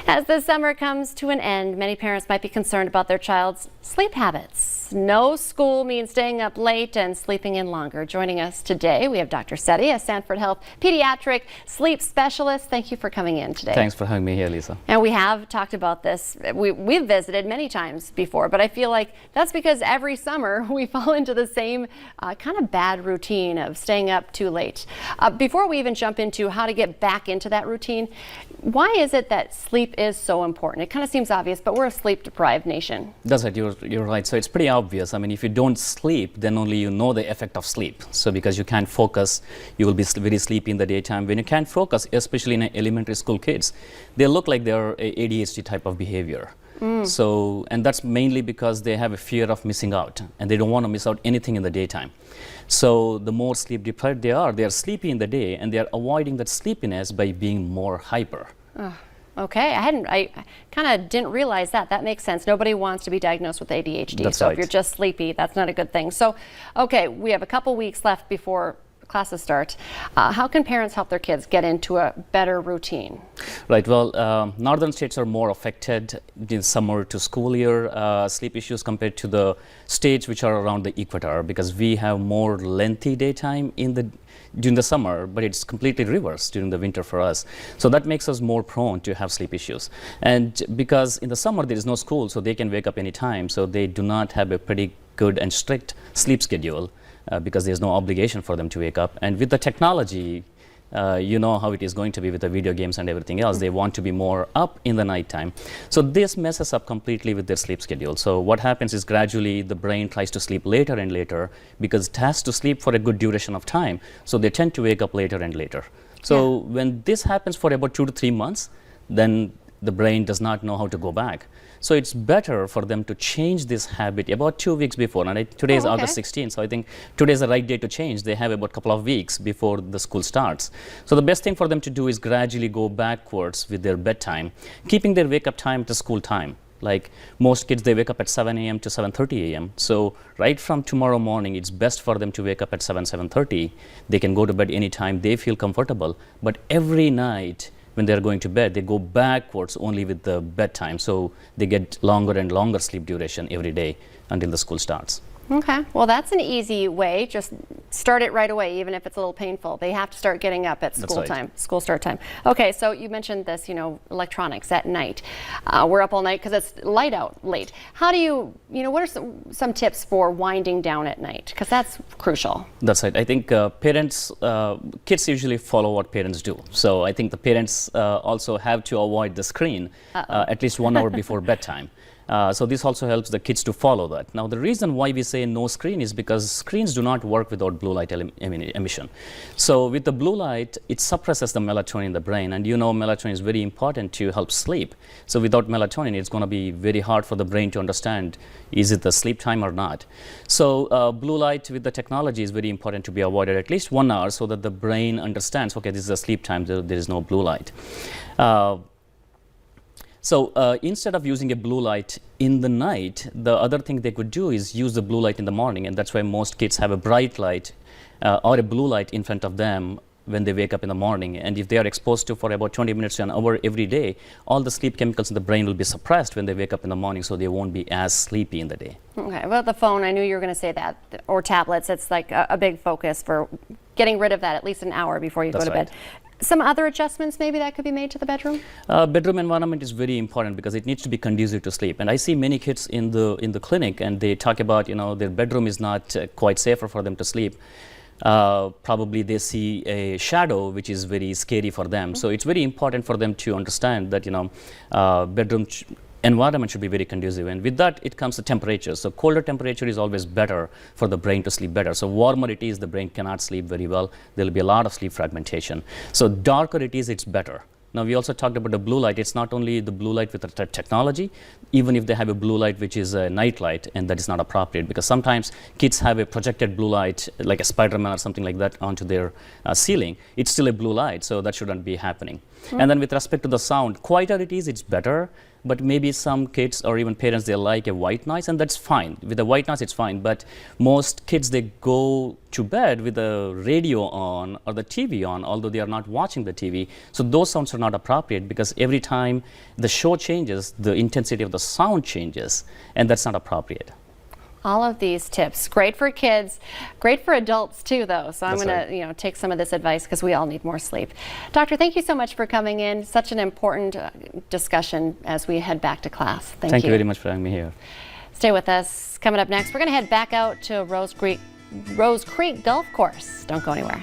As the summer comes to an end, many parents might be concerned about their child's sleep habits. No school means staying up late and sleeping in longer. Joining us today, we have Dr. Seti, a Sanford Health pediatric sleep specialist. Thank you for coming in today. Thanks for having me here, Lisa. And we have talked about this. We've visited many times before, but I feel like that's because every summer we fall into the same kind of bad routine of staying up too late. Before we even jump into how to get back into that routine, why is it that sleep is so important? It kind of seems obvious, but we're a sleep-deprived nation. That's right, you're right. So it's pretty obvious. I mean, if you don't sleep, then only you know the effect of sleep. So because you can't focus, you will be very sleepy in the daytime. When you can't focus, especially in elementary school kids, they look like they're ADHD type of behavior. So, and that's mainly because they have a fear of missing out, and they don't want to miss out anything in the daytime. So the more sleep deprived they are sleepy in the day, and they are avoiding that sleepiness by being more hyper. Okay, I kind of didn't realize that. That makes sense. Nobody wants to be diagnosed with ADHD. That's so right. If you're just sleepy, that's not a good thing. So, okay, we have a couple weeks left before classes start. How can parents help their kids get into a better routine? Right. Well, northern states are more affected in summer to school year sleep issues compared to the states which are around the equator, because we have more lengthy daytime during the summer, but it's completely reversed during the winter for us. So that makes us more prone to have sleep issues. And because in the summer there is no school, so they can wake up anytime, so they do not have a pretty good and strict sleep schedule. Because there's no obligation for them to wake up. And with the technology, you know how it is going to be with the video games and everything else. They want to be more up in the nighttime. So this messes up completely with their sleep schedule. So what happens is gradually the brain tries to sleep later and later because it has to sleep for a good duration of time. So they tend to wake up later and later. So when this happens for about 2 to 3 months, then the brain does not know how to go back. So it's better for them to change this habit about 2 weeks before. And today is August 16th, so I think today is the right day to change. They have about a couple of weeks before the school starts. So the best thing for them to do is gradually go backwards with their bedtime, keeping their wake-up time to school time. Like most kids, they wake up at 7 a.m. to 7:30 a.m. So right from tomorrow morning, it's best for them to wake up at 7:30. They can go to bed anytime they feel comfortable. But every night, when they're going to bed, they go backwards only with the bedtime. So they get longer and longer sleep duration every day until the school starts. Okay, well that's an easy way. Just start it right away, even if it's a little painful. They have to start getting up at school time, school start time. Okay, so you mentioned this, electronics at night. We're up all night because it's light out late. How do what are some tips for winding down at night? Because that's crucial. That's right. I think kids usually follow what parents do. So I think the parents also have to avoid the screen at least 1 hour before bedtime. So this also helps the kids to follow that. Now the reason why we say no screen is because screens do not work without blue light emission. So with the blue light, it suppresses the melatonin in the brain, and melatonin is very important to help sleep. So without melatonin, it's going to be very hard for the brain to understand, is it the sleep time or not? So blue light with the technology is very important to be avoided at least 1 hour so that the brain understands, okay, this is a sleep time, there is no blue light. So instead of using a blue light in the night, the other thing they could do is use the blue light in the morning, and that's why most kids have a bright light or a blue light in front of them when they wake up in the morning. And if they are exposed to for about 20 minutes to an hour every day, all the sleep chemicals in the brain will be suppressed when they wake up in the morning, so they won't be as sleepy in the day. Okay, well, the phone, I knew you were going to say that, or tablets, it's like a big focus for getting rid of that at least an hour before you go to bed. Some other adjustments maybe that could be made to the bedroom? Bedroom environment is very important because it needs to be conducive to sleep. And I see many kids in the clinic, and they talk about their bedroom is not quite safer for them to sleep. Probably they see a shadow which is very scary for them. So it's very important for them to understand that bedroom environment should be very conducive, and with that it comes the temperature. So colder temperature is always better for the brain to sleep better. So warmer it is, the brain cannot sleep very well. There will be a lot of sleep fragmentation. So darker it is, it's better. Now we also talked about the blue light. It's not only the blue light with the technology, even if they have a blue light which is a night light, and that is not appropriate because sometimes kids have a projected blue light like a Spider-Man or something like that onto their ceiling. It's still a blue light, so that shouldn't be happening. And then with respect to the sound, quieter it is, it's better. but maybe some kids or even parents, they like a white noise, and that's fine. With the white noise, it's fine. But most kids, they go to bed with the radio on or the TV on, although they are not watching the TV. So those sounds are not appropriate, because every time the show changes, the intensity of the sound changes, and that's not appropriate. All of these tips, great for kids, great for adults too, though. So I'm That's going right. to, take some of this advice, because we all need more sleep. Doctor, thank you so much for coming in. Such an important discussion as we head back to class. Thank you very much for having me here. Stay with us. Coming up next, we're going to head back out to Rose Creek Golf Course. Don't go anywhere.